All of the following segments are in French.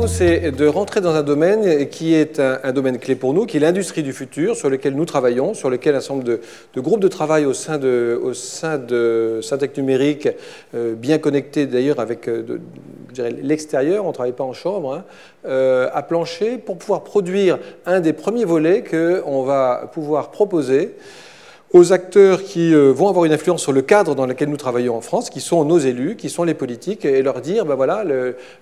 propose, c'est de rentrer dans un domaine qui est un domaine clé pour nous, qui est l'industrie du futur, sur lequel nous travaillons, sur lequel un certain nombre de groupes de travail au sein de Syntec Numérique, bien connectés d'ailleurs avec l'extérieur, on ne travaille pas en chambre, à plancher, pour pouvoir produire un des premiers volets qu'on va pouvoir proposer aux acteurs qui vont avoir une influence sur le cadre dans lequel nous travaillons en France, qui sont nos élus, qui sont les politiques, et leur dire, ben voilà,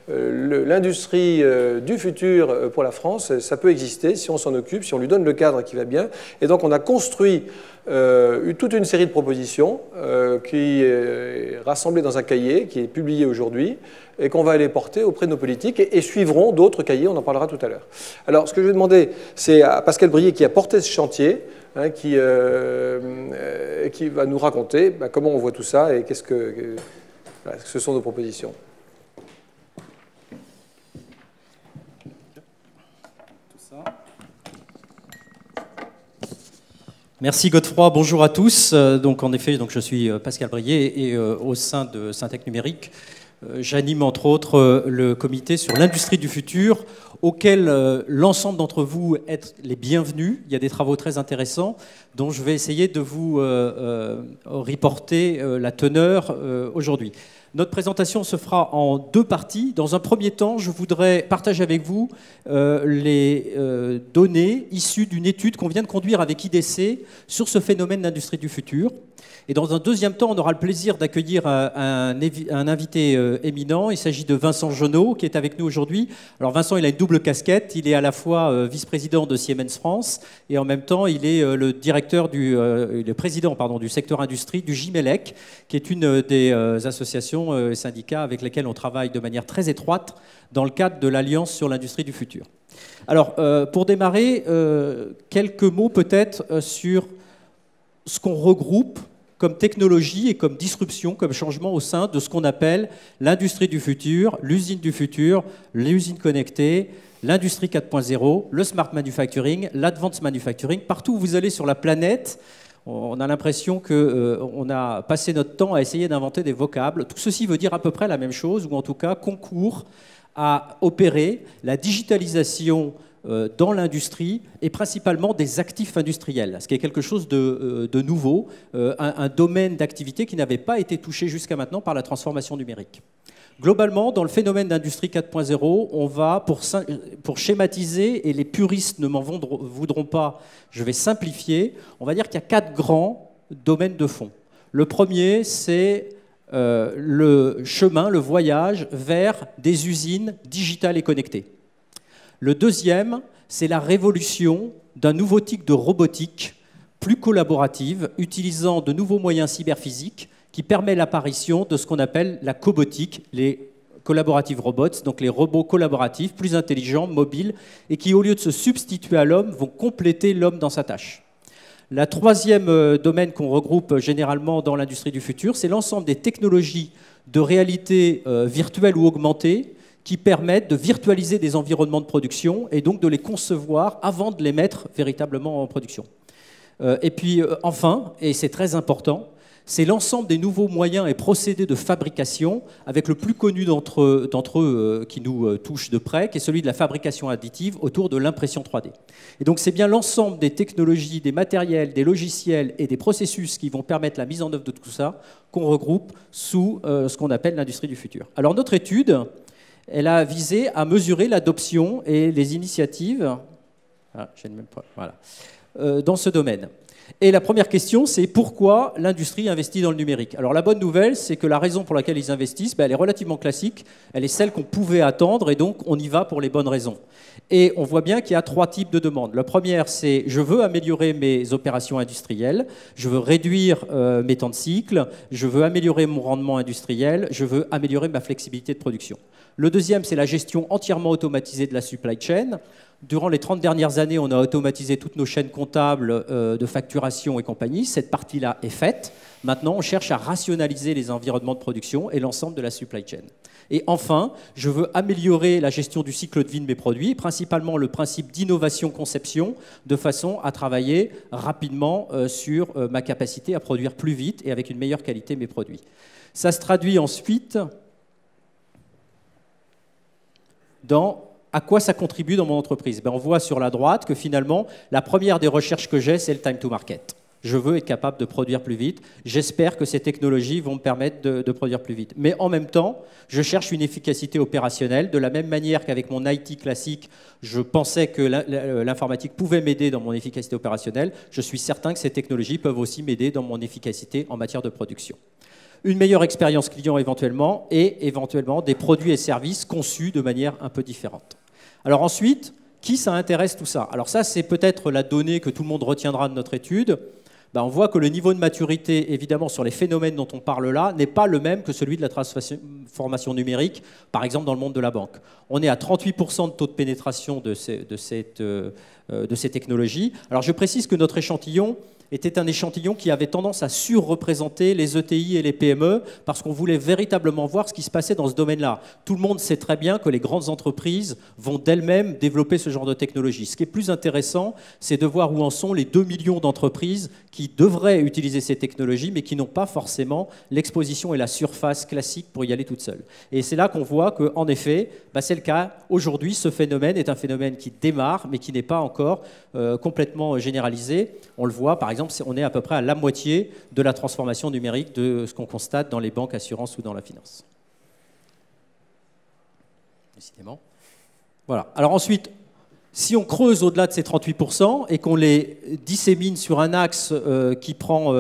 l'industrie du futur pour la France, ça peut exister si on s'en occupe, si on lui donne le cadre qui va bien. Et donc on a construit toute une série de propositions qui est rassemblée dans un cahier, qui est publié aujourd'hui, et qu'on va aller porter auprès de nos politiques, et suivront d'autres cahiers, on en parlera tout à l'heure. Alors ce que je vais demander, c'est à Pascal Brier, qui a porté ce chantier, qui va nous raconter comment on voit tout ça et ce sont nos propositions. Merci Godefroy, bonjour à tous. Donc en effet, je suis Pascal Brier et au sein de Syntec Numérique, j'anime entre autres le comité sur l'industrie du futur, auquel l'ensemble d'entre vous êtes les bienvenus. Il y a des travaux très intéressants dont je vais essayer de vous reporter la teneur aujourd'hui. Notre présentation se fera en deux parties. Dans un premier temps, je voudrais partager avec vous les données issues d'une étude qu'on vient de conduire avec IDC sur ce phénomène d'industrie du futur. Et dans un deuxième temps, on aura le plaisir d'accueillir un invité éminent. Il s'agit de Vincent Genot, qui est avec nous aujourd'hui. Alors Vincent, il a une double casquette. Il est à la fois vice-président de Siemens France et en même temps, il est le président du secteur industrie du GIMELEC, qui est une des associations et syndicats avec lesquels on travaille de manière très étroite dans le cadre de l'Alliance sur l'industrie du futur. Alors, pour démarrer, quelques mots peut-être sur ce qu'on regroupe comme technologie et comme disruption, comme changement au sein de ce qu'on appelle l'industrie du futur, l'usine du futur, l'usine connectée, l'industrie 4.0, le smart manufacturing, l'advanced manufacturing. Partout où vous allez sur la planète, on a l'impression qu'on a passé notre temps à essayer d'inventer des vocables. Tout ceci veut dire à peu près la même chose, ou en tout cas concourt à opérer la digitalisation dans l'industrie et principalement des actifs industriels, ce qui est quelque chose de nouveau, un domaine d'activité qui n'avait pas été touché jusqu'à maintenant par la transformation numérique. Globalement, dans le phénomène d'industrie 4.0, on va, pour schématiser, et les puristes ne m'en voudront pas, je vais simplifier, on va dire qu'il y a 4 grands domaines de fond. Le premier, c'est le chemin, le voyage vers des usines digitales et connectées. Le deuxième, c'est la révolution d'un nouveau type de robotique plus collaborative, utilisant de nouveaux moyens cyberphysiques qui permet l'apparition de ce qu'on appelle la cobotique, les collaborative robots, donc les robots collaboratifs, plus intelligents, mobiles, et qui, au lieu de se substituer à l'homme, vont compléter l'homme dans sa tâche. Le troisième domaine qu'on regroupe généralement dans l'industrie du futur, c'est l'ensemble des technologies de réalité virtuelle ou augmentée qui permettent de virtualiser des environnements de production et donc de les concevoir avant de les mettre véritablement en production. Et puis enfin, et c'est très important, c'est l'ensemble des nouveaux moyens et procédés de fabrication, avec le plus connu d'entre eux qui nous touche de près, qui est celui de la fabrication additive autour de l'impression 3D. Et donc c'est bien l'ensemble des technologies, des matériels, des logiciels et des processus qui vont permettre la mise en œuvre de tout ça qu'on regroupe sous ce qu'on appelle l'industrie du futur. Alors notre étude, elle a visé à mesurer l'adoption et les initiatives dans ce domaine. Et la première question, c'est pourquoi l'industrie investit dans le numérique? Alors la bonne nouvelle, c'est que la raison pour laquelle ils investissent, elle est relativement classique, elle est celle qu'on pouvait attendre, et donc on y va pour les bonnes raisons. Et on voit bien qu'il y a 3 types de demandes. La première, c'est je veux améliorer mes opérations industrielles, je veux réduire mes temps de cycle, je veux améliorer mon rendement industriel, je veux améliorer ma flexibilité de production. Le deuxième, c'est la gestion entièrement automatisée de la supply chain. Durant les 30 dernières années, on a automatisé toutes nos chaînes comptables de facturation et compagnie. Cette partie-là est faite. Maintenant, on cherche à rationaliser les environnements de production et l'ensemble de la supply chain. Et enfin, je veux améliorer la gestion du cycle de vie de mes produits, principalement le principe d'innovation-conception, de façon à travailler rapidement sur ma capacité à produire plus vite et avec une meilleure qualité mes produits. Ça se traduit ensuite dans à quoi ça contribue dans mon entreprise? On voit sur la droite que finalement, la première des recherches que j'ai, c'est le time to market. Je veux être capable de produire plus vite. J'espère que ces technologies vont me permettre de produire plus vite. Mais en même temps, je cherche une efficacité opérationnelle. De la même manière qu'avec mon IT classique, je pensais que l'informatique pouvait m'aider dans mon efficacité opérationnelle. Je suis certain que ces technologies peuvent aussi m'aider dans mon efficacité en matière de production. Une meilleure expérience client éventuellement, et éventuellement des produits et services conçus de manière un peu différente. Alors ensuite, qui ça intéresse tout ça? Alors ça, c'est peut-être la donnée que tout le monde retiendra de notre étude. On voit que le niveau de maturité, évidemment, sur les phénomènes dont on parle là, n'est pas le même que celui de la transformation numérique, par exemple dans le monde de la banque. On est à 38% de taux de pénétration de ces technologies. Alors je précise que notre échantillon était un échantillon qui avait tendance à surreprésenter les ETI et les PME parce qu'on voulait véritablement voir ce qui se passait dans ce domaine-là. Tout le monde sait très bien que les grandes entreprises vont d'elles-mêmes développer ce genre de technologie. Ce qui est plus intéressant, c'est de voir où en sont les 2 millions d'entreprises qui devraient utiliser ces technologies, mais qui n'ont pas forcément l'exposition et la surface classique pour y aller toutes seules. Et c'est là qu'on voit qu'en effet, c'est le cas. Aujourd'hui, ce phénomène est un phénomène qui démarre, mais qui n'est pas encore complètement généralisé. On le voit, par exemple, on est à peu près à la moitié de la transformation numérique de ce qu'on constate dans les banques, assurances ou dans la finance. Décidément. Voilà. Alors ensuite, si on creuse au-delà de ces 38% et qu'on les dissémine sur un axe qui prend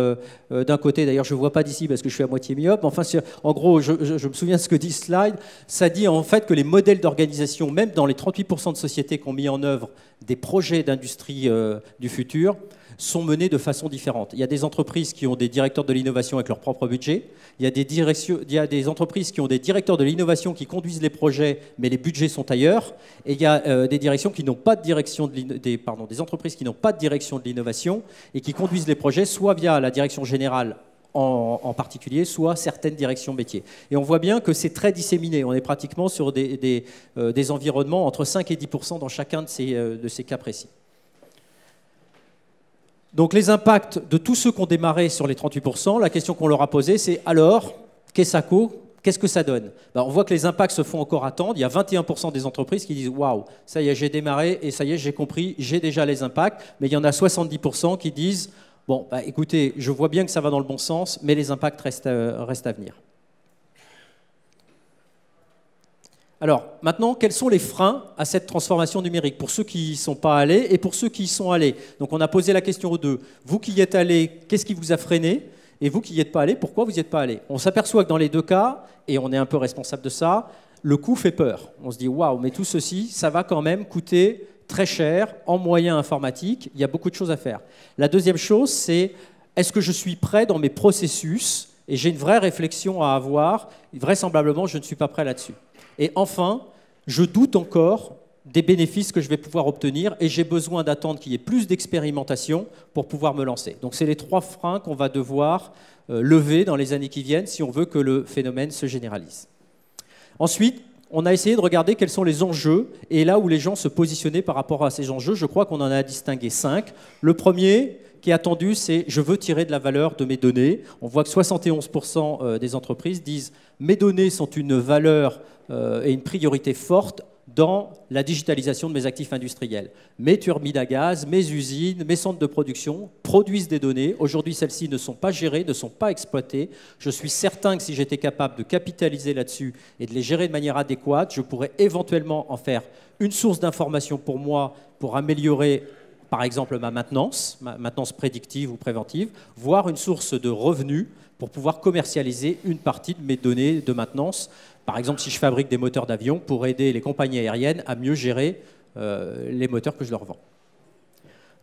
d'un côté, d'ailleurs je ne vois pas d'ici parce que je suis à moitié myope, enfin en gros je me souviens de ce que dit ce slide, ça dit en fait que les modèles d'organisation, même dans les 38% de sociétés qui ont mis en œuvre des projets d'industrie du futur, sont menés de façon différente. Il y a des entreprises qui ont des directeurs de l'innovation avec leur propre budget, il y a des entreprises qui ont des directeurs de l'innovation qui conduisent les projets, mais les budgets sont ailleurs, et il y a des directions qui n'ont pas de direction des entreprises qui n'ont pas de direction de l'innovation et qui conduisent les projets soit via la direction générale en particulier, soit certaines directions métiers. Et on voit bien que c'est très disséminé. On est pratiquement sur des environnements entre 5 et 10% dans chacun de ces cas précis. Donc les impacts de tous ceux qui ont démarré sur les 38%, la question qu'on leur a posée, c'est alors, qu'est-ce que ça donne? On voit que les impacts se font encore attendre. Il y a 21% des entreprises qui disent « Waouh, ça y est, j'ai démarré et ça y est, j'ai compris, j'ai déjà les impacts ». Mais il y en a 70% qui disent « Bon, écoutez, je vois bien que ça va dans le bon sens, mais les impacts restent à venir ». Alors, maintenant, quels sont les freins à cette transformation numérique pour ceux qui n'y sont pas allés et pour ceux qui y sont allés? Donc, on a posé la question aux deux. Vous qui y êtes allés, qu'est-ce qui vous a freiné? Et vous qui n'y êtes pas allés, pourquoi vous n'y êtes pas allés? On s'aperçoit que dans les deux cas, et on est un peu responsable de ça, le coût fait peur. On se dit, waouh, mais tout ceci, ça va quand même coûter très cher en moyens informatiques. Il y a beaucoup de choses à faire. La deuxième chose, c'est est-ce que je suis prêt dans mes processus? Et j'ai une vraie réflexion à avoir. Vraisemblablement, je ne suis pas prêt là-dessus. Et enfin, je doute encore des bénéfices que je vais pouvoir obtenir et j'ai besoin d'attendre qu'il y ait plus d'expérimentation pour pouvoir me lancer. Donc c'est les 3 freins qu'on va devoir lever dans les années qui viennent si on veut que le phénomène se généralise. Ensuite, on a essayé de regarder quels sont les enjeux et là où les gens se positionnaient par rapport à ces enjeux. Je crois qu'on en a distingué 5. Le premier qui est attendu, c'est « je veux tirer de la valeur de mes données ». On voit que 71% des entreprises disent « mes données sont une valeur et une priorité forte dans la digitalisation de mes actifs industriels. Mes turbines à gaz, mes usines, mes centres de production produisent des données. Aujourd'hui, celles-ci ne sont pas gérées, ne sont pas exploitées. Je suis certain que si j'étais capable de capitaliser là-dessus et de les gérer de manière adéquate, je pourrais éventuellement en faire une source d'information pour moi pour améliorer par exemple ma maintenance prédictive ou préventive, voire une source de revenus pour pouvoir commercialiser une partie de mes données de maintenance. Par exemple, si je fabrique des moteurs d'avion pour aider les compagnies aériennes à mieux gérer les moteurs que je leur vends.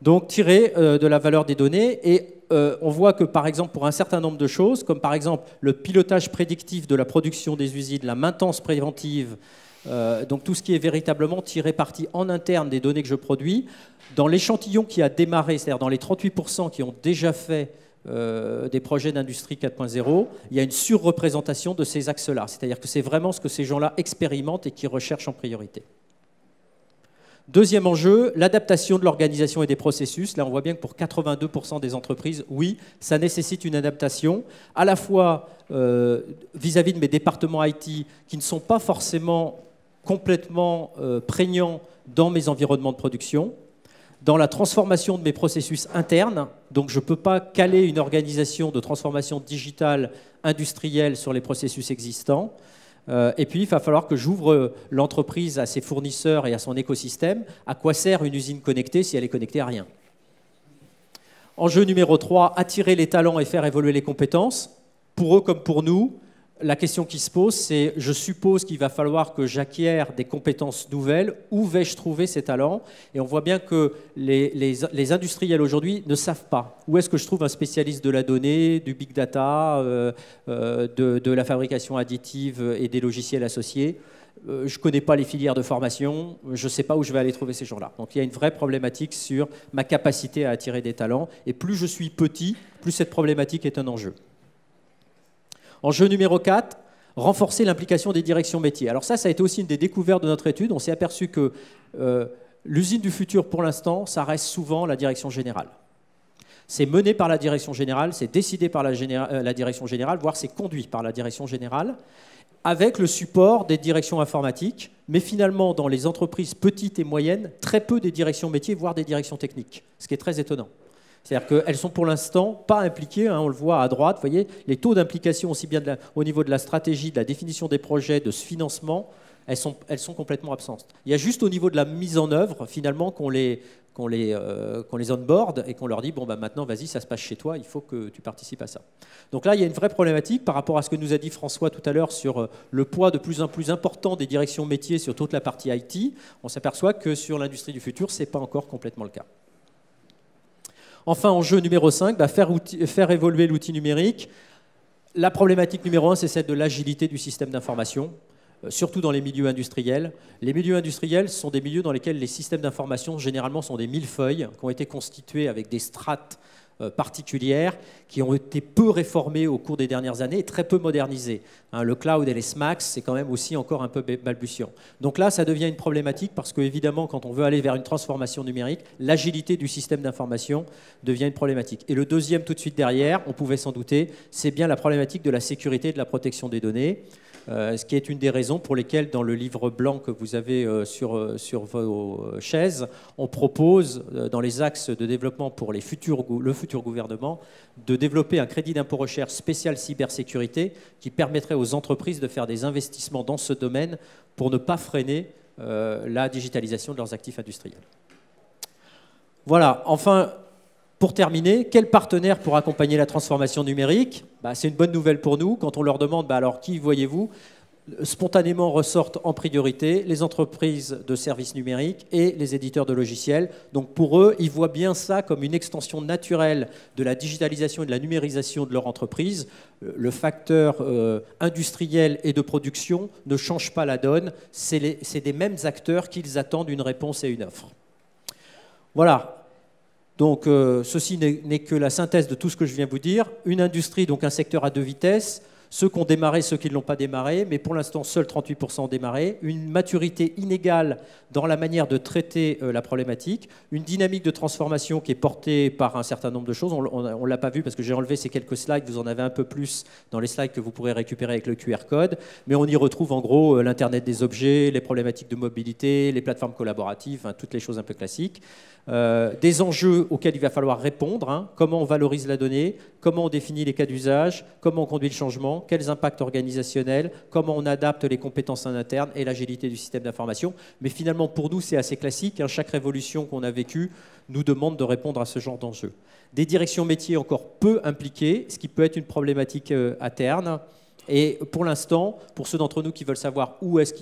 Donc, tirer de la valeur des données. Et on voit que, par exemple, pour un certain nombre de choses, comme par exemple le pilotage prédictif de la production des usines, la maintenance préventive, donc tout ce qui est véritablement tiré parti en interne des données que je produis, dans l'échantillon qui a démarré, c'est-à-dire dans les 38% qui ont déjà fait des projets d'industrie 4.0, il y a une surreprésentation de ces axes-là. C'est-à-dire que c'est vraiment ce que ces gens-là expérimentent et qui recherchent en priorité. Deuxième enjeu, l'adaptation de l'organisation et des processus. Là, on voit bien que pour 82% des entreprises, oui, ça nécessite une adaptation, à la fois vis-à-vis de mes départements IT qui ne sont pas forcément complètement prégnant dans mes environnements de production, dans la transformation de mes processus internes. Donc je ne peux pas caler une organisation de transformation digitale industrielle sur les processus existants. Et puis il va falloir que j'ouvre l'entreprise à ses fournisseurs et à son écosystème. À quoi sert une usine connectée si elle est connectée à rien? Enjeu numéro 3, attirer les talents et faire évoluer les compétences. Pour eux comme pour nous, la question qui se pose, c'est je suppose qu'il va falloir que j'acquière des compétences nouvelles. Où vais-je trouver ces talents? Et on voit bien que les industriels aujourd'hui ne savent pas. Où est-ce que je trouve un spécialiste de la donnée, du big data, de la fabrication additive et des logiciels associés? Je ne connais pas les filières de formation, je ne sais pas où je vais aller trouver ces gens-là. Donc il y a une vraie problématique sur ma capacité à attirer des talents. Et plus je suis petit, plus cette problématique est un enjeu. Enjeu numéro 4, renforcer l'implication des directions métiers. Alors ça a été aussi une des découvertes de notre étude. On s'est aperçu que l'usine du futur, pour l'instant, ça reste souvent la direction générale. C'est mené par la direction générale, c'est décidé par la direction générale, voire c'est conduit par la direction générale, avec le support des directions informatiques, mais finalement, dans les entreprises petites et moyennes, très peu des directions métiers, voire des directions techniques, ce qui est très étonnant. C'est-à-dire qu'elles sont pour l'instant pas impliquées, hein, on le voit à droite, vous voyez, les taux d'implication aussi bien au niveau de la stratégie, de la définition des projets, de ce financement, elles sont complètement absentes. Il y a juste au niveau de la mise en œuvre, finalement, qu'on les onboard et qu'on leur dit, bon, bah, maintenant, vas-y, ça se passe chez toi, il faut que tu participes à ça. Donc là, il y a une vraie problématique par rapport à ce que nous a dit François tout à l'heure sur le poids de plus en plus important des directions métiers sur toute la partie IT. On s'aperçoit que sur l'industrie du futur, ce n'est pas encore complètement le cas. Enfin, enjeu numéro 5, faire évoluer l'outil numérique. La problématique numéro 1, c'est celle de l'agilité du système d'information, surtout dans les milieux industriels. Les milieux industriels sont des milieux dans lesquels les systèmes d'information, généralement, sont des millefeuilles qui ont été constitués avec des strates particulières qui ont été peu réformées au cours des dernières années et très peu modernisées. Le cloud et les SMAX, c'est quand même aussi encore un peu balbutiant. Donc là, ça devient une problématique parce qu'évidemment, quand on veut aller vers une transformation numérique, l'agilité du système d'information devient une problématique. Et le deuxième, tout de suite derrière, on pouvait s'en douter, c'est bien la problématique de la sécurité et de la protection des données. Ce qui est une des raisons pour lesquelles, dans le livre blanc que vous avez sur vos chaises, on propose, dans les axes de développement pour le futur gouvernement, de développer un crédit d'impôt recherche spécial cybersécurité qui permettrait aux entreprises de faire des investissements dans ce domaine pour ne pas freiner la digitalisation de leurs actifs industriels. Voilà, enfin, pour terminer, quel partenaire pour accompagner la transformation numérique? C'est une bonne nouvelle pour nous. Quand on leur demande alors qui voyez-vous, spontanément ressortent en priorité les entreprises de services numériques et les éditeurs de logiciels. Donc pour eux, ils voient bien ça comme une extension naturelle de la digitalisation et de la numérisation de leur entreprise. Le facteur industriel et de production ne change pas la donne. C'est des mêmes acteurs qu'ils attendent une réponse et une offre. Voilà. Donc, ceci n'est que la synthèse de tout ce que je viens vous dire. Une industrie, donc un secteur à deux vitesses. Ceux qui ont démarré, ceux qui ne l'ont pas démarré, mais pour l'instant, seuls 38% ont démarré. Une maturité inégale dans la manière de traiter la problématique. Une dynamique de transformation qui est portée par un certain nombre de choses. On ne l'a pas vu parce que j'ai enlevé ces quelques slides. Vous en avez un peu plus dans les slides que vous pourrez récupérer avec le QR code. Mais on y retrouve en gros l'Internet des objets, les problématiques de mobilité, les plateformes collaboratives, hein, toutes les choses un peu classiques. Des enjeux auxquels il va falloir répondre, hein, comment on valorise la donnée, comment on définit les cas d'usage, comment on conduit le changement, quels impacts organisationnels, comment on adapte les compétences en interne et l'agilité du système d'information. Mais finalement, pour nous, c'est assez classique, hein, chaque révolution qu'on a vécue nous demande de répondre à ce genre d'enjeux. Des directions métiers encore peu impliquées, ce qui peut être une problématique interne. Et pour l'instant, pour ceux d'entre nous qui veulent savoir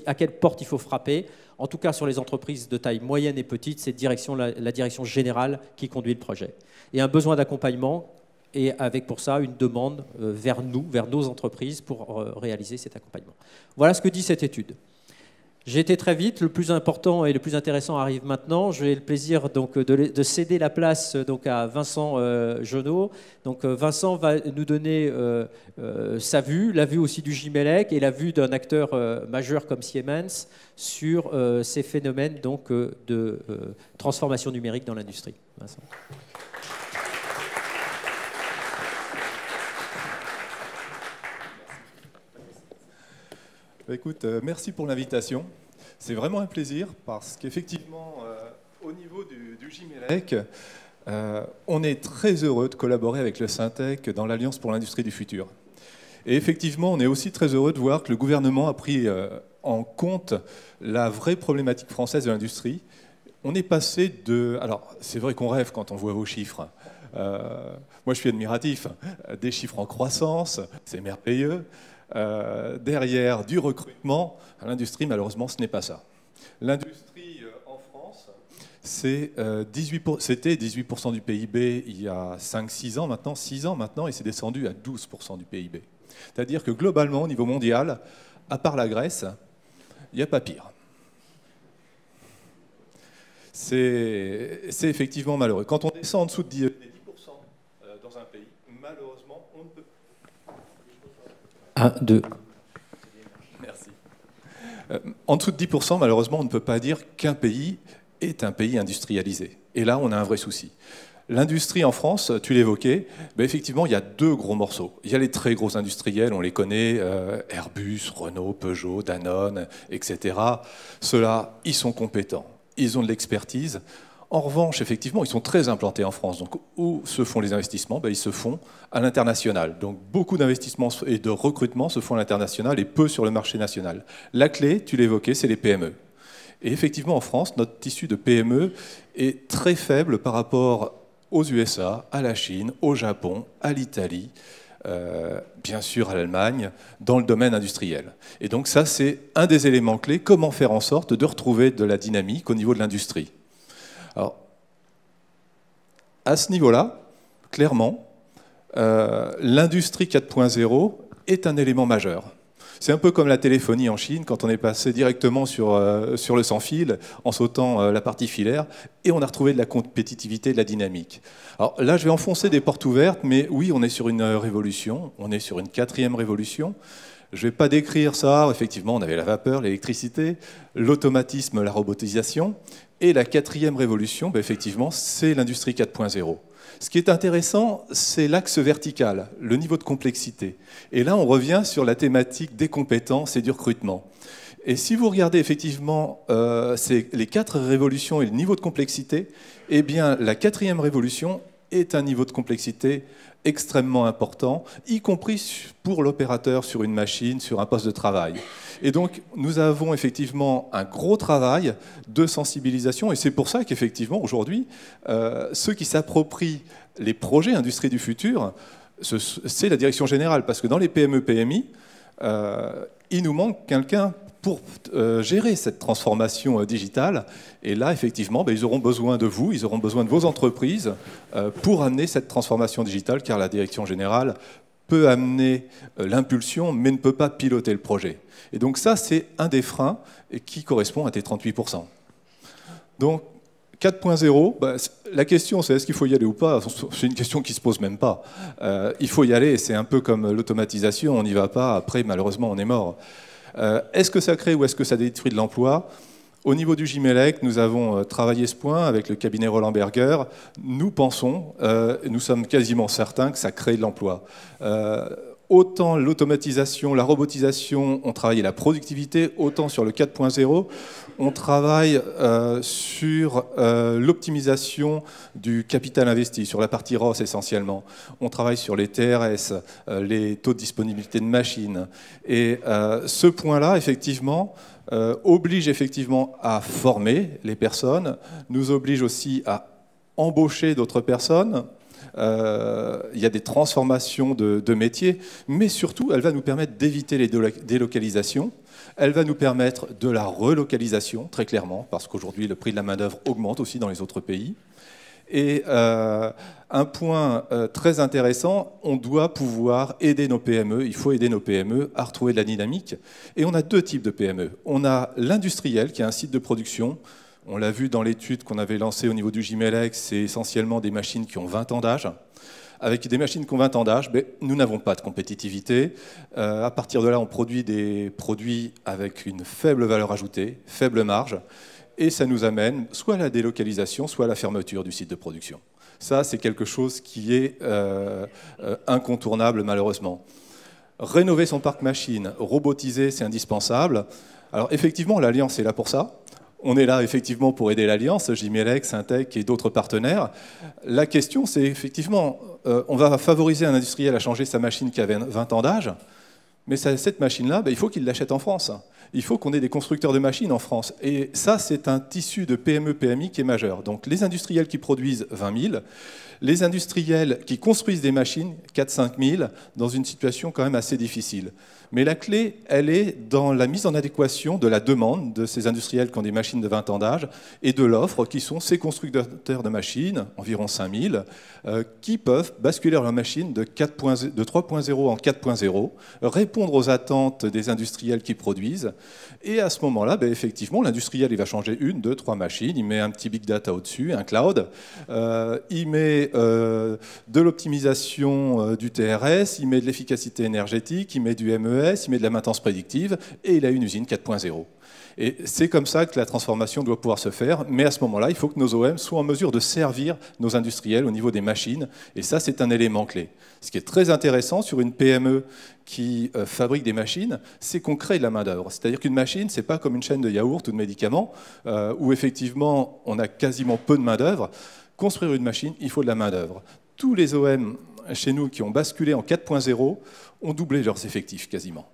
à quelle porte il faut frapper, en tout cas sur les entreprises de taille moyenne et petite, c'est la direction générale qui conduit le projet. Et un besoin d'accompagnement, et avec pour ça une demande vers nos entreprises pour réaliser cet accompagnement. Voilà ce que dit cette étude. J'ai été très vite, le plus important et le plus intéressant arrive maintenant. J'ai le plaisir donc, de céder la place donc, à Vincent Genot. Donc, Vincent va nous donner sa vue, la vue aussi du Gimélec et la vue d'un acteur majeur comme Siemens sur ces phénomènes donc, de transformation numérique dans l'industrie. Vincent. Écoute, merci pour l'invitation. C'est vraiment un plaisir parce qu'effectivement, au niveau du Gimélec, on est très heureux de collaborer avec le Syntec dans l'Alliance pour l'industrie du futur. Et effectivement, on est aussi très heureux de voir que le gouvernement a pris en compte la vraie problématique française de l'industrie. On est passé de... Alors, c'est vrai qu'on rêve quand on voit vos chiffres. Moi, je suis admiratif. Des chiffres en croissance, c'est merveilleux. Derrière du recrutement, l'industrie, malheureusement, ce n'est pas ça. L'industrie en France, c'était 18% du PIB il y a 5-6 ans maintenant, 6 ans maintenant, et c'est descendu à 12% du PIB. C'est-à-dire que globalement, au niveau mondial, à part la Grèce, il n'y a pas pire. C'est effectivement malheureux. Quand on descend en dessous des 10% dans un pays, malheureusement, on ne peut pas. 1, 2. Merci. En dessous de 10%, malheureusement, on ne peut pas dire qu'un pays est un pays industrialisé. Et là, on a un vrai souci. L'industrie en France, tu l'évoquais, ben effectivement, il y a deux gros morceaux. Il y a les très gros industriels, on les connaît, Airbus, Renault, Peugeot, Danone, etc. Ceux-là, ils sont compétents, ils ont de l'expertise. En revanche, effectivement, ils sont très implantés en France. Donc, où se font les investissements? Ben, ils se font à l'international. Donc, beaucoup d'investissements et de recrutement se font à l'international et peu sur le marché national. La clé, tu l'évoquais, c'est les PME. Et effectivement, en France, notre tissu de PME est très faible par rapport aux USA, à la Chine, au Japon, à l'Italie, bien sûr à l'Allemagne, dans le domaine industriel. Et donc ça, c'est un des éléments clés, comment faire en sorte de retrouver de la dynamique au niveau de l'industrie. Alors, à ce niveau-là, clairement, l'industrie 4.0 est un élément majeur. C'est un peu comme la téléphonie en Chine, quand on est passé directement sur le sans-fil, en sautant la partie filaire, et on a retrouvé de la compétitivité, de la dynamique. Alors là, je vais enfoncer des portes ouvertes, mais oui, on est sur une révolution, on est sur une 4e révolution. Je ne vais pas décrire ça, effectivement, on avait la vapeur, l'électricité, l'automatisme, la robotisation, et la 4e révolution, ben, effectivement, c'est l'industrie 4.0. Ce qui est intéressant, c'est l'axe vertical, le niveau de complexité. Et là, on revient sur la thématique des compétences et du recrutement. Et si vous regardez effectivement les 4 révolutions et le niveau de complexité, eh bien, la 4e révolution est un niveau de complexité extrêmement important, y compris pour l'opérateur sur une machine, sur un poste de travail. Et donc, nous avons effectivement un gros travail de sensibilisation, et c'est pour ça qu'effectivement, aujourd'hui, ceux qui s'approprient les projets industrie du futur, c'est la direction générale, parce que dans les PME-PMI, il nous manque quelqu'un pour gérer cette transformation digitale. Et là, effectivement, ils auront besoin de vous, ils auront besoin de vos entreprises pour amener cette transformation digitale, car la direction générale peut amener l'impulsion, mais ne peut pas piloter le projet. Et donc ça, c'est un des freins qui correspond à tes 38%. Donc, 4.0, la question c'est est-ce qu'il faut y aller ou pas? C'est une question qui ne se pose même pas. Il faut y aller, c'est un peu comme l'automatisation, on n'y va pas, après malheureusement on est mort. Est-ce que ça crée ou est-ce que ça détruit de l'emploi? Au niveau du Gimélec, nous avons travaillé ce point avec le cabinet Roland Berger. Nous pensons, nous sommes quasiment certains que ça crée de l'emploi. Autant l'automatisation, la robotisation, on travaille la productivité, autant sur le 4.0, on travaille sur l'optimisation du capital investi, sur la partie ROS essentiellement. On travaille sur les TRS, les taux de disponibilité de machines. Et ce point-là, effectivement, oblige effectivement à former les personnes, nous oblige aussi à embaucher d'autres personnes. Il y a des transformations de métiers, mais surtout, elle va nous permettre d'éviter les délocalisations. Elle va nous permettre de la relocalisation, très clairement, parce qu'aujourd'hui, le prix de la main-d'œuvre augmente aussi dans les autres pays. Et un point très intéressant, on doit pouvoir aider nos PME, il faut aider nos PME à retrouver de la dynamique. Et on a deux types de PME. On a l'industriel, qui est un site de production. On l'a vu dans l'étude qu'on avait lancée au niveau du Gimélec, c'est essentiellement des machines qui ont 20 ans d'âge. Avec des machines qui ont 20 ans d'âge, nous n'avons pas de compétitivité. À partir de là, on produit des produits avec une faible valeur ajoutée, faible marge, et ça nous amène soit à la délocalisation, soit à la fermeture du site de production. Ça, c'est quelque chose qui est incontournable, malheureusement. Rénover son parc machine, robotiser, c'est indispensable. Alors effectivement, l'Alliance est là pour ça. On est là effectivement pour aider l'Alliance, Jimelec, Syntec et d'autres partenaires. La question, c'est effectivement, on va favoriser un industriel à changer sa machine qui avait 20 ans d'âge, mais cette machine-là, il faut qu'il l'achète en France. Il faut qu'on ait des constructeurs de machines en France. Et ça, c'est un tissu de PME-PMI qui est majeur. Donc les industriels qui produisent 20 000, les industriels qui construisent des machines, 4-5 000, dans une situation quand même assez difficile. Mais la clé, elle est dans la mise en adéquation de la demande de ces industriels qui ont des machines de 20 ans d'âge et de l'offre qui sont ces constructeurs de machines, environ 5 000, qui peuvent basculer leur machine de 3.0 en 4.0, répondre aux attentes des industriels qui produisent. Et à ce moment-là, effectivement, l'industriel il va changer 1, 2, 3 machines, il met un petit big data au-dessus, un cloud, il met de l'optimisation du TRS, il met de l'efficacité énergétique, il met du MES, il met de la maintenance prédictive, et il a une usine 4.0. Et c'est comme ça que la transformation doit pouvoir se faire, mais à ce moment-là, il faut que nos OEM soient en mesure de servir nos industriels au niveau des machines, et ça, c'est un élément clé. Ce qui est très intéressant sur une PME qui fabrique des machines, c'est qu'on crée de la main-d'œuvre. C'est-à-dire qu'une machine, c'est pas comme une chaîne de yaourt ou de médicaments, où effectivement, on a quasiment peu de main-d'œuvre. Construire une machine, il faut de la main-d'œuvre. Tous les OEM chez nous qui ont basculé en 4.0 ont doublé leurs effectifs quasiment.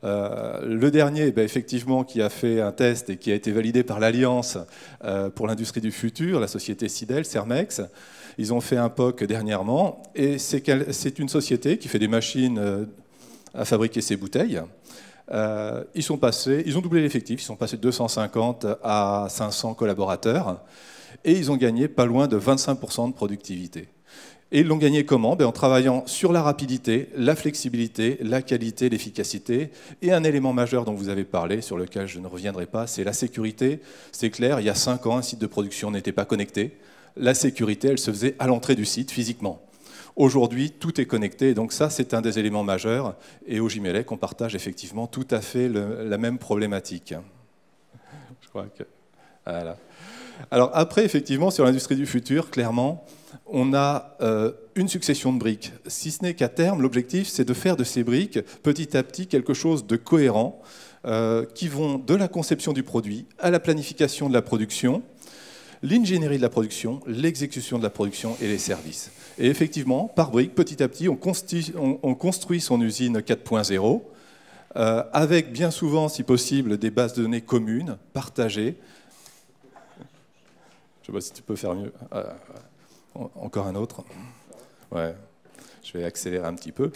Le dernier, effectivement, qui a fait un test et qui a été validé par l'Alliance pour l'industrie du futur, la société Sidel, Cermex, ils ont fait un POC dernièrement, et c'est une société qui fait des machines à fabriquer ses bouteilles. Ils ont doublé l'effectif, ils sont passés de 250 à 500 collaborateurs, et ils ont gagné pas loin de 25% de productivité. Et ils l'ont gagné comment ? En travaillant sur la rapidité, la flexibilité, la qualité, l'efficacité. Et un élément majeur dont vous avez parlé, sur lequel je ne reviendrai pas, c'est la sécurité. C'est clair, il y a 5 ans, un site de production n'était pas connecté. La sécurité, elle se faisait à l'entrée du site, physiquement. Aujourd'hui, tout est connecté, donc ça, c'est un des éléments majeurs. Et au Jimelec, on partage effectivement tout à fait la même problématique. Je crois que... Voilà. Alors après, effectivement, sur l'industrie du futur, clairement, on a une succession de briques. Si ce n'est qu'à terme, l'objectif, c'est de faire de ces briques, petit à petit, quelque chose de cohérent, qui vont de la conception du produit à la planification de la production, l'ingénierie de la production, l'exécution de la production et les services. Et effectivement, par briques, petit à petit, on construit son usine 4.0, avec bien souvent, si possible, des bases de données communes, partagées. Je ne sais pas si tu peux faire mieux. Encore un autre. Ouais, je vais accélérer un petit peu.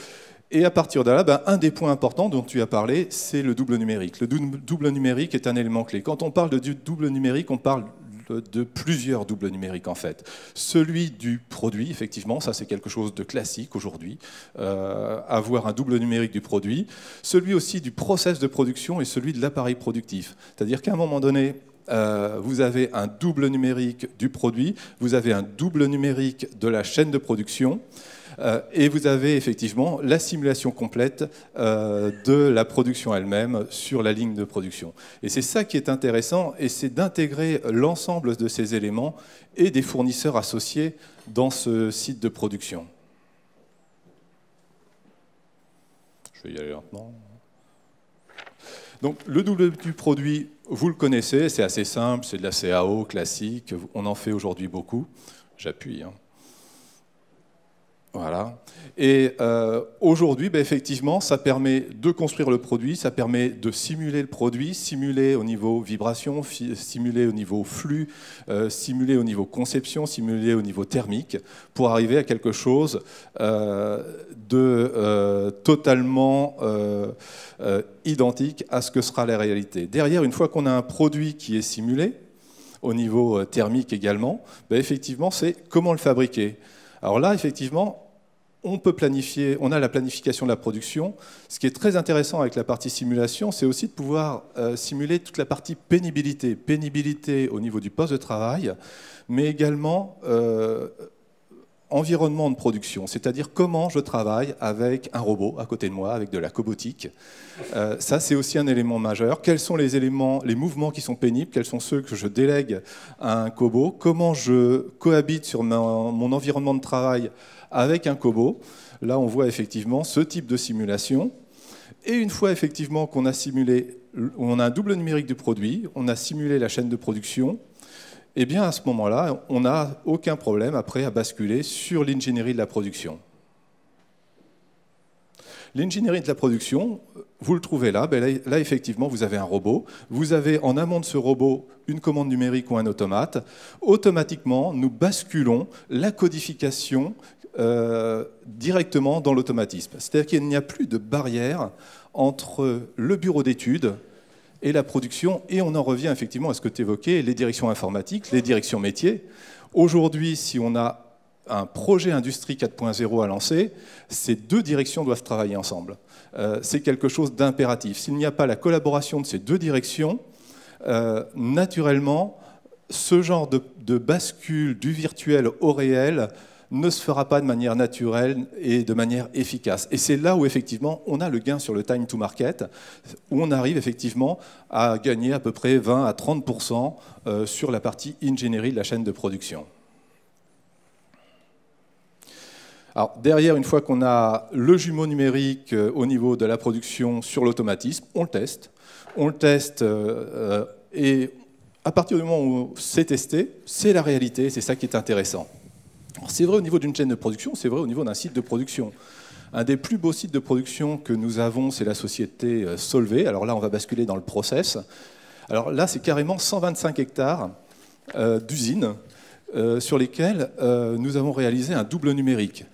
Et à partir de là, un des points importants dont tu as parlé, c'est le double numérique. Le double numérique est un élément clé. Quand on parle de double numérique, on parle de plusieurs doubles numériques en fait. Celui du produit, effectivement, ça c'est quelque chose de classique aujourd'hui, avoir un double numérique du produit. Celui aussi du process de production et celui de l'appareil productif. C'est-à-dire qu'à un moment donné, vous avez un double numérique du produit, vous avez un double numérique de la chaîne de production, et vous avez effectivement la simulation complète de la production elle-même sur la ligne de production. Et c'est ça qui est intéressant, et c'est d'intégrer l'ensemble de ces éléments et des fournisseurs associés dans ce site de production. Je vais y aller lentement. Donc le double du produit, vous le connaissez, c'est assez simple, c'est de la CAO classique, on en fait aujourd'hui beaucoup. J'appuie. Voilà. Et aujourd'hui, effectivement, ça permet de construire le produit, ça permet de simuler le produit, simuler au niveau vibration, simuler au niveau flux, simuler au niveau conception, simuler au niveau thermique, pour arriver à quelque chose de totalement identique à ce que sera la réalité. Derrière, une fois qu'on a un produit qui est simulé, au niveau thermique également, effectivement, c'est comment le fabriquer. Alors là, effectivement, on peut planifier, on a la planification de la production. Ce qui est très intéressant avec la partie simulation, c'est aussi de pouvoir simuler toute la partie pénibilité. Pénibilité au niveau du poste de travail, mais également environnement de production, c'est-à-dire comment je travaille avec un robot à côté de moi, avec de la cobotique. Ça, c'est aussi un élément majeur. Quels sont les éléments, les mouvements qui sont pénibles? Quels sont ceux que je délègue à un cobot? Comment je cohabite sur mon environnement de travail avec un cobot? Là, on voit effectivement ce type de simulation. Et une fois effectivement qu'on a simulé, on a un double numérique du produit, on a simulé la chaîne de production, et bien à ce moment-là, on n'a aucun problème après à basculer sur l'ingénierie de la production. L'ingénierie de la production, vous le trouvez là, là effectivement vous avez un robot, vous avez en amont de ce robot une commande numérique ou un automate, automatiquement nous basculons la codification directement dans l'automatisme. C'est-à-dire qu'il n'y a plus de barrière entre le bureau d'études et la production, et on en revient effectivement à ce que tu évoquais, les directions informatiques, les directions métiers. Aujourd'hui, si on a un projet Industrie 4.0 à lancer, ces deux directions doivent travailler ensemble. C'est quelque chose d'impératif. S'il n'y a pas la collaboration de ces deux directions, naturellement, ce genre de bascule du virtuel au réel ne se fera pas de manière naturelle et de manière efficace. Et c'est là où effectivement on a le gain sur le time to market, où on arrive effectivement à gagner à peu près 20 à 30% sur la partie ingénierie de la chaîne de production. Alors, derrière, une fois qu'on a le jumeau numérique au niveau de la production sur l'automatisme, on le teste. On le teste et à partir du moment où c'est testé, c'est la réalité, c'est ça qui est intéressant. C'est vrai au niveau d'une chaîne de production, c'est vrai au niveau d'un site de production. Un des plus beaux sites de production que nous avons, c'est la société Solvay. Alors là, on va basculer dans le process. Alors là, c'est carrément 125 hectares d'usines sur lesquelles nous avons réalisé un double numérique.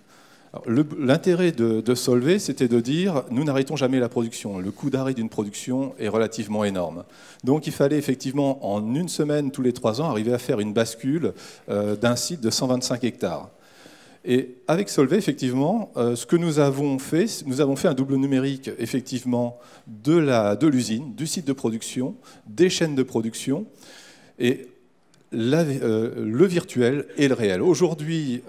L'intérêt de Solvay, c'était de dire nous n'arrêtons jamais la production. Le coût d'arrêt d'une production est relativement énorme. Donc il fallait effectivement en une semaine tous les 3 ans arriver à faire une bascule d'un site de 125 hectares. Et avec Solvay, effectivement, ce que nous avons fait un double numérique effectivement de l'usine, du site de production, des chaînes de production, et le virtuel et le réel. Aujourd'hui,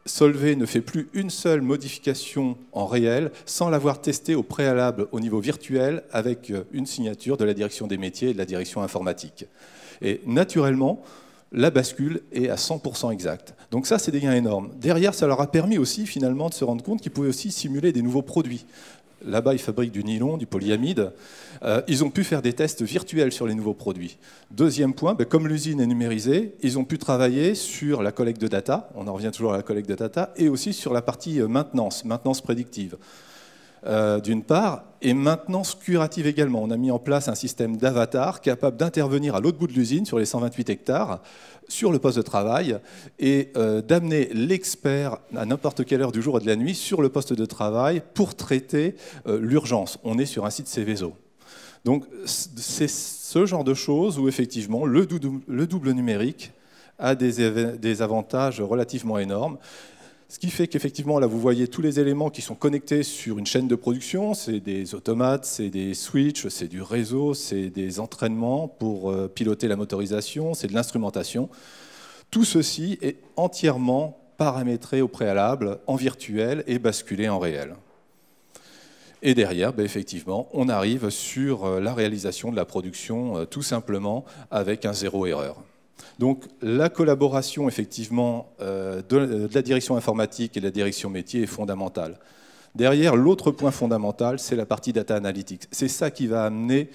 Solvay ne fait plus une seule modification en réel sans l'avoir testé au préalable au niveau virtuel avec une signature de la direction des métiers et de la direction informatique. Et naturellement, la bascule est à 100% exacte. Donc ça, c'est des gains énormes. Derrière, ça leur a permis aussi finalement de se rendre compte qu'ils pouvaient aussi simuler des nouveaux produits. Là-bas, ils fabriquent du nylon, du polyamide. Ils ont pu faire des tests virtuels sur les nouveaux produits. Deuxième point, comme l'usine est numérisée, ils ont pu travailler sur la collecte de data, on en revient toujours à la collecte de data, et aussi sur la partie maintenance prédictive. D'une part, et maintenance curative également. On a mis en place un système d'avatar capable d'intervenir à l'autre bout de l'usine, sur les 128 hectares, sur le poste de travail, et d'amener l'expert à n'importe quelle heure du jour et de la nuit sur le poste de travail pour traiter l'urgence. On est sur un site Céveso. Donc c'est ce genre de choses où effectivement le double numérique a des avantages relativement énormes. Ce qui fait qu'effectivement, là, vous voyez tous les éléments qui sont connectés sur une chaîne de production. C'est des automates, c'est des switches, c'est du réseau, c'est des entraînements pour piloter la motorisation, c'est de l'instrumentation. Tout ceci est entièrement paramétré au préalable, en virtuel et basculé en réel. Et derrière, effectivement, on arrive sur la réalisation de la production tout simplement avec un zéro erreur. Donc la collaboration effectivement de la direction informatique et de la direction métier est fondamentale. Derrière, l'autre point fondamental, c'est la partie data analytics. C'est ça qui va amener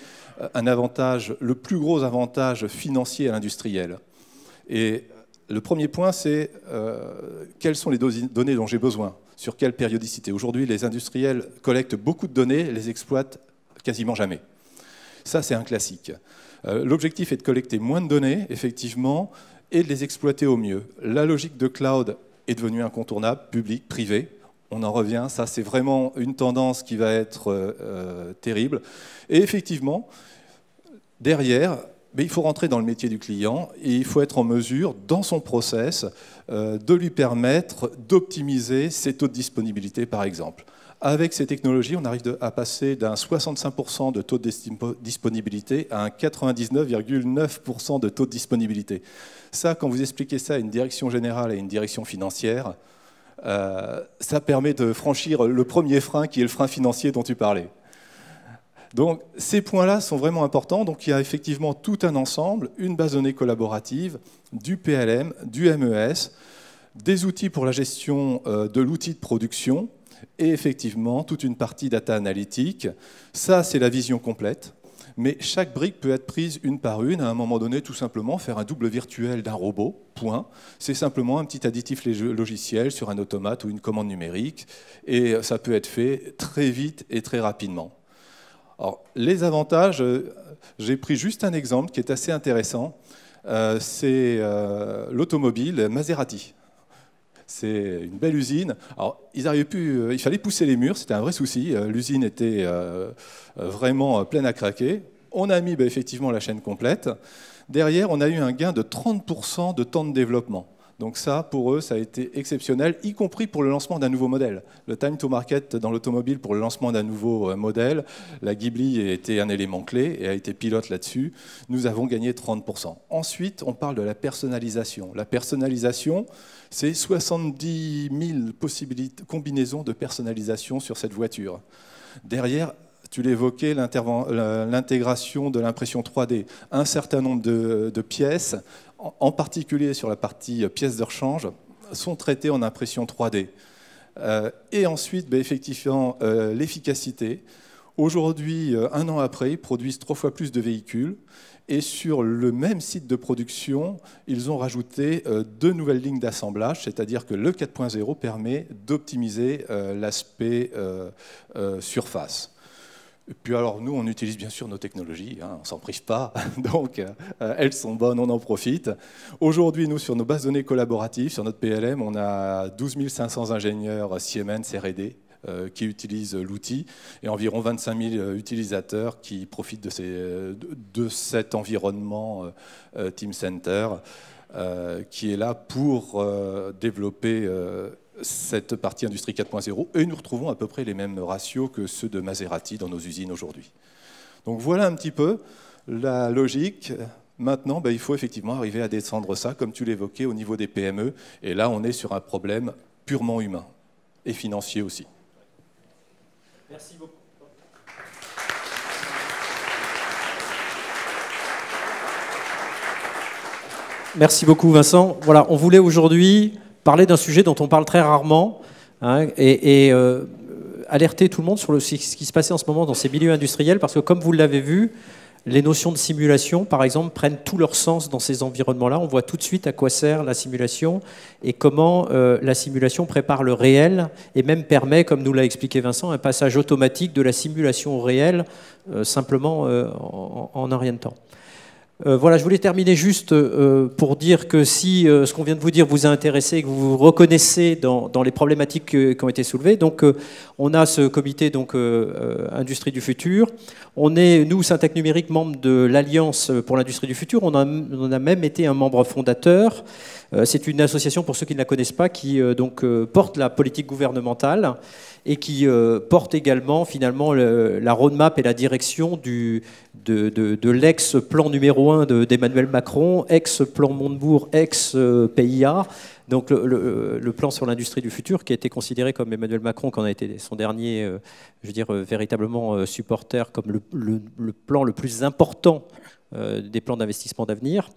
un avantage, le plus gros avantage financier à l'industriel. Et le premier point, c'est quelles sont les données dont j'ai besoin, sur quelle périodicité. Aujourd'hui, les industriels collectent beaucoup de données, les exploitent quasiment jamais. Ça, c'est un classique. L'objectif est de collecter moins de données, effectivement, et de les exploiter au mieux. La logique de cloud est devenue incontournable, public, privé. On en revient, ça c'est vraiment une tendance qui va être terrible. Et effectivement, derrière, il faut rentrer dans le métier du client et il faut être en mesure, dans son process, de lui permettre d'optimiser ses taux de disponibilité, par exemple. Avec ces technologies, on arrive à passer d'un 65% de taux de disponibilité à un 99,9% de taux de disponibilité. Ça, quand vous expliquez ça à une direction générale et à une direction financière, ça permet de franchir le premier frein qui est le frein financier dont tu parlais. Donc ces points-là sont vraiment importants. Donc il y a effectivement tout un ensemble, une base de données collaborative, du PLM, du MES, des outils pour la gestion de l'outil de production, et effectivement toute une partie data analytique. Ça, c'est la vision complète. Mais chaque brique peut être prise une par une, à un moment donné, tout simplement faire un double virtuel d'un robot, point. C'est simplement un petit additif logiciel sur un automate ou une commande numérique, et ça peut être fait très vite et très rapidement. Alors, les avantages, j'ai pris juste un exemple qui est assez intéressant, c'est l'automobile Maserati. C'est une belle usine. Alors, il fallait pousser les murs, c'était un vrai souci. L'usine était vraiment pleine à craquer. On a mis effectivement la chaîne complète. Derrière, on a eu un gain de 30% de temps de développement. Donc ça, pour eux, ça a été exceptionnel, y compris pour le lancement d'un nouveau modèle. Le time to market dans l'automobile pour le lancement d'un nouveau modèle, la Ghibli a été un élément clé et a été pilote là-dessus. Nous avons gagné 30%. Ensuite, on parle de la personnalisation. La personnalisation, c'est 70 000 combinaisons de personnalisation sur cette voiture. Derrière, tu l'évoquais, l'intégration de l'impression 3D. Un certain nombre de pièces, en particulier sur la partie pièces de rechange, sont traitées en impression 3D. Et ensuite, effectivement, l'efficacité. Aujourd'hui, un an après, ils produisent 3 fois plus de véhicules. Et sur le même site de production, ils ont rajouté 2 nouvelles lignes d'assemblage, c'est-à-dire que le 4.0 permet d'optimiser l'aspect surface. Et puis alors nous, on utilise bien sûr nos technologies, hein, on ne s'en prive pas, donc elles sont bonnes, on en profite. Aujourd'hui, nous, sur nos bases de données collaboratives, sur notre PLM, on a 12 500 ingénieurs Siemens R&D qui utilisent l'outil et environ 25 000 utilisateurs qui profitent de cet environnement Teamcenter qui est là pour développer cette partie industrie 4.0 et nous retrouvons à peu près les mêmes ratios que ceux de Maserati dans nos usines aujourd'hui. Donc voilà un petit peu la logique. Maintenant, il faut effectivement arriver à descendre ça, comme tu l'évoquais, au niveau des PME. Et là, on est sur un problème purement humain et financier aussi. Merci beaucoup. Merci beaucoup, Vincent. Voilà, on voulait aujourd'hui parler d'un sujet dont on parle très rarement, hein, et alerter tout le monde sur ce qui se passait en ce moment dans ces milieux industriels, parce que comme vous l'avez vu, les notions de simulation, par exemple, prennent tout leur sens dans ces environnements-là. On voit tout de suite à quoi sert la simulation et comment la simulation prépare le réel et même permet, comme nous l'a expliqué Vincent, un passage automatique de la simulation au réel, simplement en un rien de temps. Voilà, je voulais terminer juste pour dire que si ce qu'on vient de vous dire vous a intéressé et que vous vous reconnaissez dans les problématiques qui ont été soulevées, donc on a ce comité Industrie du futur. On est, nous, Syntec Numérique, membres de l'Alliance pour l'Industrie du futur. On a même été un membre fondateur. C'est une association, pour ceux qui ne la connaissent pas, qui porte la politique gouvernementale et qui porte également finalement la roadmap et la direction de l'ex-plan numéro 1 d'Emmanuel Macron, ex-plan Montebourg, ex-PIA, donc le plan sur l'industrie du futur, qui a été considéré comme Emmanuel Macron, qui en a été son dernier, véritablement supporter, comme le plan le plus important des plans d'investissement d'avenir.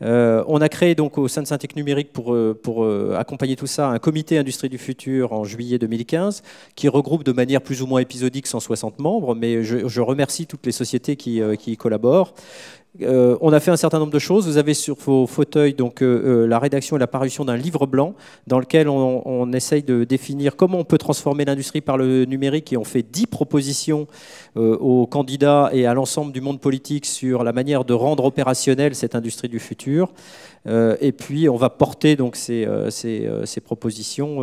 On a créé donc au sein de Syntec Numérique pour accompagner tout ça un comité Industrie du futur en juillet 2015 qui regroupe de manière plus ou moins épisodique 160 membres, mais je remercie toutes les sociétés qui y collaborent. On a fait un certain nombre de choses. Vous avez sur vos fauteuils la rédaction et la parution d'un livre blanc dans lequel on essaye de définir comment on peut transformer l'industrie par le numérique, et on fait 10 propositions aux candidats et à l'ensemble du monde politique sur la manière de rendre opérationnelle cette industrie du futur. Et puis on va porter donc ces propositions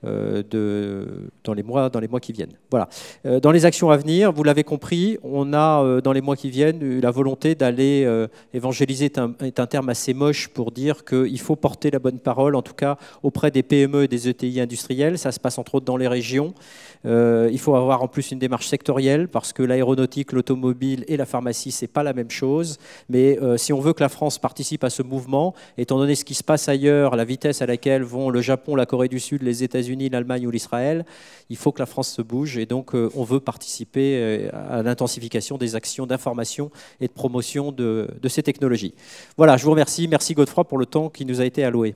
dans les mois qui viennent. Voilà. Dans les actions à venir, vous l'avez compris, on a dans les mois qui viennent la volonté d'aller évangéliser, est un terme assez moche pour dire qu'il faut porter la bonne parole, en tout cas auprès des PME et des ETI industriels. Ça se passe entre autres dans les régions. Il faut avoir en plus une démarche sectorielle, parce que l'aéronautique, l'automobile et la pharmacie, c'est pas la même chose. Mais si on veut que la France participe à ce mouvement, étant donné ce qui se passe ailleurs, la vitesse à laquelle vont le Japon, la Corée du Sud, les États-Unis, l'Allemagne ou l'Israël, il faut que la France se bouge, et donc on veut participer à l'intensification des actions d'information et de promotion de ces technologies. Voilà, je vous remercie. Merci Godefroy pour le temps qui nous a été alloué.